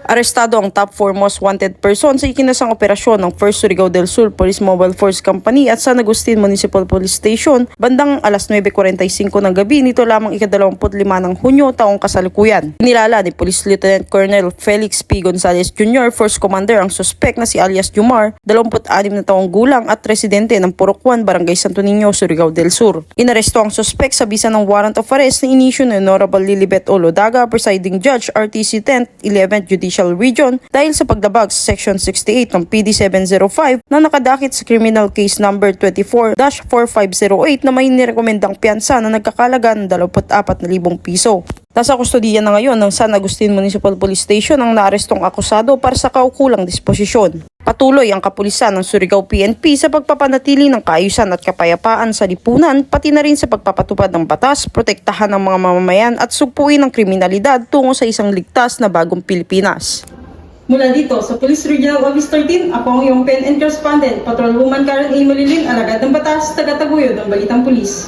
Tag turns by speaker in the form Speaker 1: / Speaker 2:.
Speaker 1: Arestado ang top 4 most wanted person sa ikinasang operasyon ng 1st Surigao del Sur Police Mobile Force Company at San Agustin Municipal Police Station bandang alas 9:45 ng gabi nito lamang ika-25 ng Hunyo taong kasalukuyan. Inilala ni Police Lieutenant Colonel Felix P. Gonzalez Jr., First Commander ang suspect na si alias Jumar, 26 na taong gulang at residente ng Purok 1, Barangay Santo Niño, Surigao del Sur. Inaresto ang suspect sa bisa ng warrant of arrest na inisyu ni Honorable Lilibet Olodaga, Presiding Judge, RTC 10th 11th Judicial Region dahil sa pagdabag sa Section 68 ng PD 705 na nakadakit sa criminal case number 24-4508 na may nirekomendang piyansa na nagkakalaga ng 24,000 piso. Nasa kustodiya na ngayon ng San Agustin Municipal Police Station ang naarestong akusado para sa kaukulang disposisyon. Patuloy ang kapulisan ng Surigao PNP sa pagpapanatili ng kaayusan at kapayapaan sa lipunan, pati na rin sa pagpapatupad ng batas, protektahan ng mga mamamayan at sugpuin ang kriminalidad tungo sa isang ligtas na bagong Pilipinas. Mula dito sa Police Regional Office 13, ako ang iyong pen and correspondent, Patrolwoman Karen A. Malilin, alagad ng batas, taga-taguyod ng Balitang Pulis.